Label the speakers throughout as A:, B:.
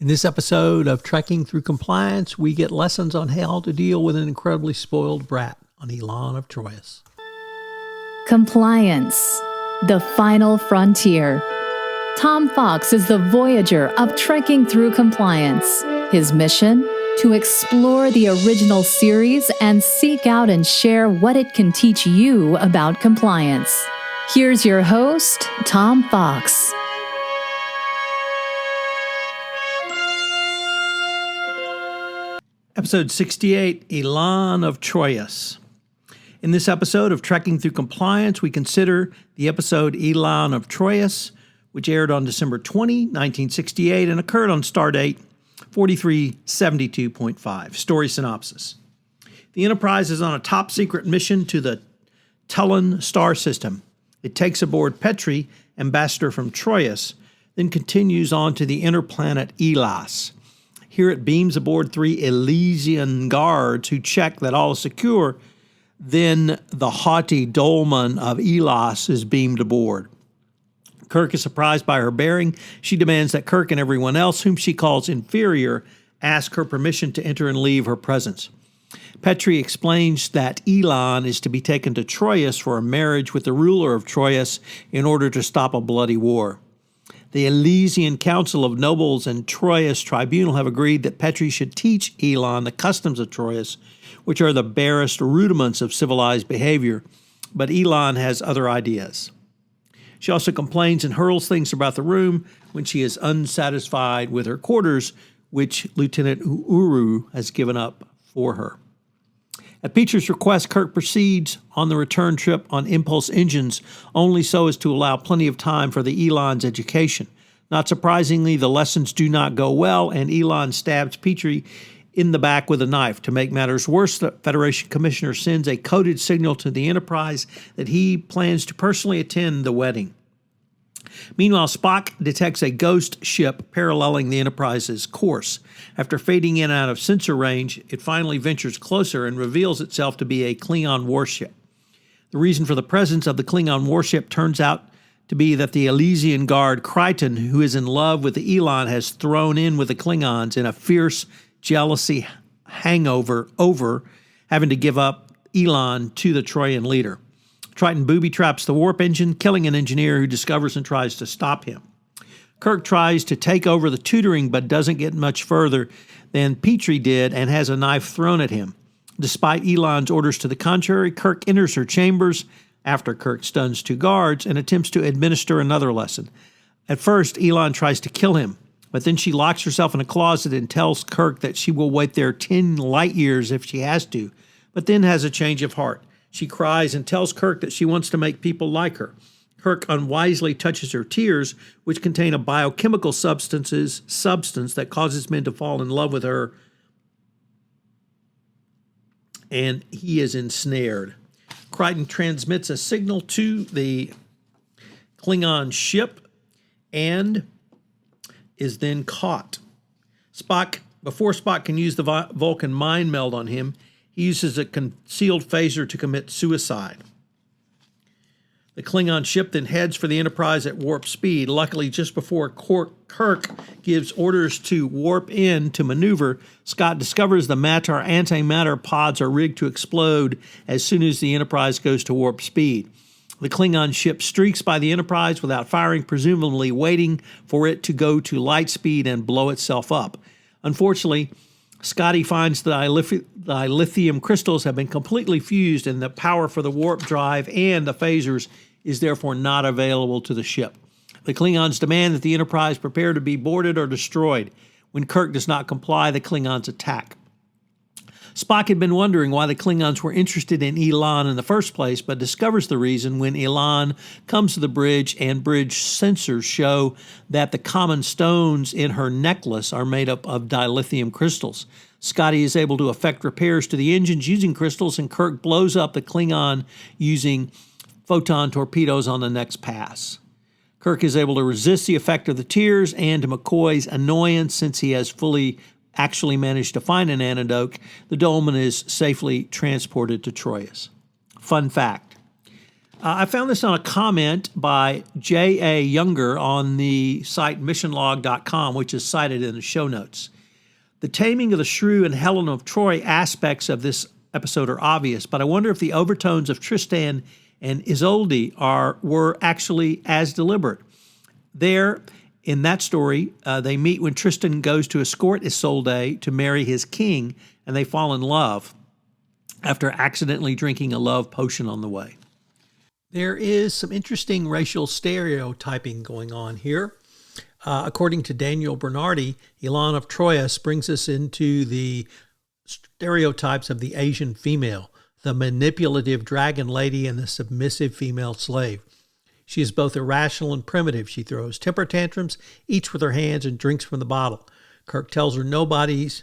A: In this episode of Trekking Through Compliance, we get lessons on how to deal with an incredibly spoiled brat on Elaan of Troyius.
B: Compliance, the final frontier. Tom Fox is the voyager of Trekking Through Compliance. His mission? To explore the original series and seek out and share what it can teach you about compliance. Here's your host, Tom Fox.
A: Episode 68, Elaan of Troyius. In this episode of Trekking Through Compliance, we consider the episode Elaan of Troyius, which aired on December 20, 1968, and occurred on stardate 4372.5. Story synopsis. The Enterprise is on a top-secret mission to the Tullan star system. It takes aboard Petri, ambassador from Troyius, then continues on to the inner planet Elas. Here it beams aboard 3 Elysian guards who check that all is secure. Then the haughty dolman of Elas is beamed aboard. Kirk is surprised by her bearing. She demands that Kirk and everyone else, whom she calls inferior, ask her permission to enter and leave her presence. Petri explains that Elaan is to be taken to Troyius for a marriage with the ruler of Troyius in order to stop a bloody war. The Elysian Council of Nobles and Troyius Tribunal have agreed that Petri should teach Elaan the customs of Troyius, which are the barest rudiments of civilized behavior, but Elaan has other ideas. She also complains and hurls things about the room when she is unsatisfied with her quarters, which Lieutenant Uru has given up for her. At Peter's request, Kirk proceeds on the return trip on impulse engines, only so as to allow plenty of time for the Elaan's education. Not surprisingly, the lessons do not go well, and Elaan stabs Petrie in the back with a knife. To make matters worse, the Federation Commissioner sends a coded signal to the Enterprise that he plans to personally attend the wedding. Meanwhile, Spock detects a ghost ship paralleling the Enterprise's course. After fading in out of sensor range, it finally ventures closer and reveals itself to be a Klingon warship. The reason for the presence of the Klingon warship turns out to be that the Elysian guard Crichton, who is in love with the Elaan, has thrown in with the Klingons in a fierce jealousy hangover over having to give up Elaan to the Troyan leader. Triton booby-traps the warp engine, killing an engineer who discovers and tries to stop him. Kirk tries to take over the tutoring but doesn't get much further than Petrie did and has a knife thrown at him. Despite Elaan's orders to the contrary, Kirk enters her chambers after Kirk stuns 2 guards and attempts to administer another lesson. At first, Elaan tries to kill him, but then she locks herself in a closet and tells Kirk that she will wait there 10 light years if she has to, but then has a change of heart. She cries and tells Kirk that she wants to make people like her. Kirk unwisely touches her tears, which contain a biochemical substance that causes men to fall in love with her, and he is ensnared. Crichton transmits a signal to the Klingon ship and is then caught. Before Spock can use the Vulcan mind meld on him, he uses a concealed phaser to commit suicide. The Klingon ship then heads for the Enterprise at warp speed. Luckily, just before Kirk gives orders to warp in to maneuver, Scott discovers the Matter antimatter pods are rigged to explode as soon as the Enterprise goes to warp speed. The Klingon ship streaks by the Enterprise without firing, presumably waiting for it to go to light speed and blow itself up. Unfortunately, Scotty finds the dilithium crystals have been completely fused and the power for the warp drive and the phasers is therefore not available to the ship. The Klingons demand that the Enterprise prepare to be boarded or destroyed. When Kirk does not comply, the Klingons attack. Spock had been wondering why the Klingons were interested in Elaan in the first place, but discovers the reason when Elaan comes to the bridge and bridge sensors show that the common stones in her necklace are made up of dilithium crystals. Scotty is able to effect repairs to the engines using crystals, and Kirk blows up the Klingon using photon torpedoes on the next pass. Kirk is able to resist the effect of the tears and to McCoy's annoyance since he has actually managed to find an antidote. The dolman is safely transported to Troyius. Fun fact. I found this on a comment by J.A. Younger on the site missionlog.com, which is cited in the show notes. The taming of the shrew and Elaan of Troy aspects of this episode are obvious, but I wonder if the overtones of Tristan and Isolde were actually as deliberate. There, in that story, they meet when Tristan goes to escort Isolde to marry his king, and they fall in love after accidentally drinking a love potion on the way. There is some interesting racial stereotyping going on here. According to Daniel Bernardi, Elaan of Troyius brings us into the stereotypes of the Asian female, the manipulative dragon lady and the submissive female slave. She is both irrational and primitive. She throws temper tantrums, eats with her hands, and drinks from the bottle. Kirk tells her, "Nobody's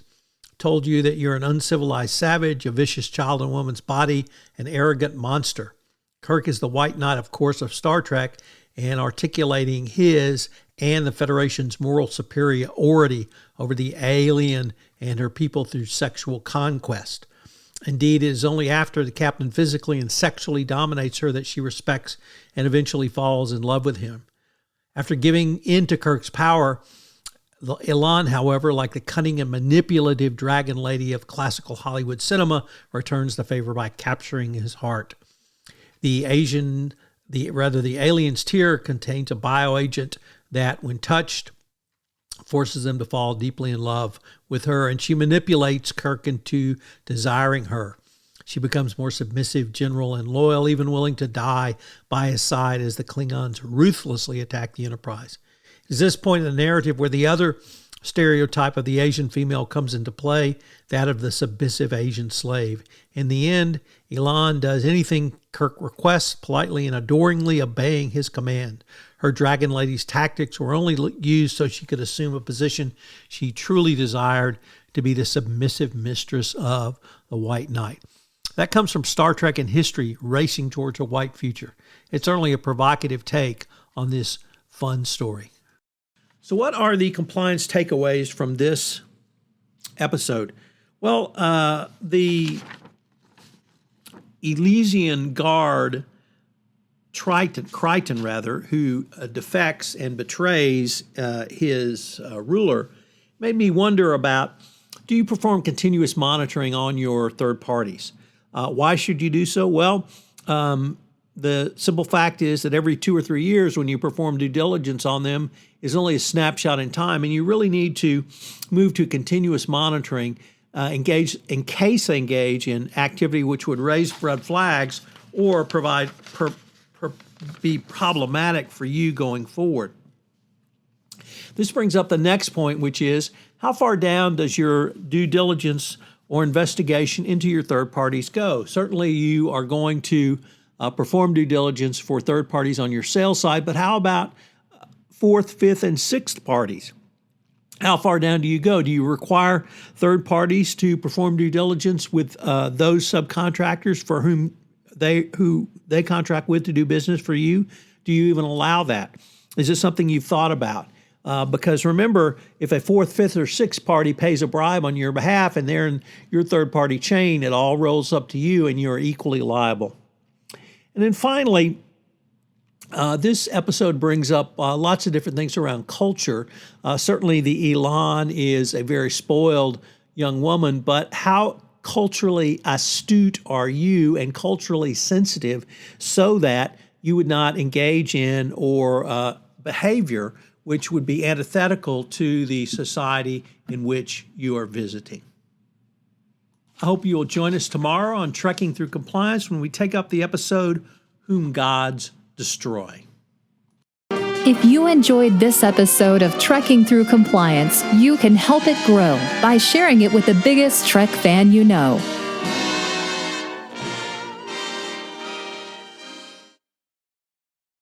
A: told you that you're an uncivilized savage, a vicious child in a woman's body, an arrogant monster." Kirk is the white knight, of course, of Star Trek, and articulating his and the Federation's moral superiority over the alien and her people through sexual conquest. Indeed, it is only after the captain physically and sexually dominates her that she respects and eventually falls in love with him. After giving in to Kirk's power, Elaan, however, like the cunning and manipulative dragon lady of classical Hollywood cinema, returns the favor by capturing his heart. The alien's tear contains a bioagent that, when touched, forces them to fall deeply in love with her, and she manipulates Kirk into desiring her. She becomes more submissive, general, and loyal, even willing to die by his side as the Klingons ruthlessly attack the Enterprise. It's this point in the narrative where the other stereotype of the Asian female comes into play, that of the submissive Asian slave. In the end, Elaan does anything Kirk requests, politely and adoringly obeying his command. Her dragon lady's tactics were only used so she could assume a position she truly desired, to be the submissive mistress of the White Knight. That comes from Star Trek and history racing towards a white future. It's certainly a provocative take on this fun story. So what are the compliance takeaways from this episode? Well, the Elysian guard, Crichton, who defects and betrays his ruler, made me wonder about, do you perform continuous monitoring on your third parties? Why should you do so? Well, the simple fact is that every 2 or 3 years when you perform due diligence on them is only a snapshot in time, and you really need to move to continuous monitoring, engage they engage in activity which would raise red flags or be problematic for you going forward. This brings up the next point, which is, how far down does your due diligence or investigation into your third parties go? Certainly you are going to perform due diligence for third parties on your sales side, but how about fourth, fifth, and sixth parties? How far down do you go? Do you require third parties to perform due diligence with those subcontractors for who they contract with to do business for you? Do you even allow that? Is this something you've thought about? Because remember, if a fourth, fifth, or sixth party pays a bribe on your behalf and they're in your third-party chain, it all rolls up to you and you're equally liable. And then finally, this episode brings up lots of different things around culture. Certainly the Elaan is a very spoiled young woman, but how culturally astute are you and culturally sensitive so that you would not engage in or behavior which would be antithetical to the society in which you are visiting? I hope you will join us tomorrow on Trekking Through Compliance when we take up the episode, Whom Gods Destroy.
B: If you enjoyed this episode of Trekking Through Compliance, you can help it grow by sharing it with the biggest Trek fan you know.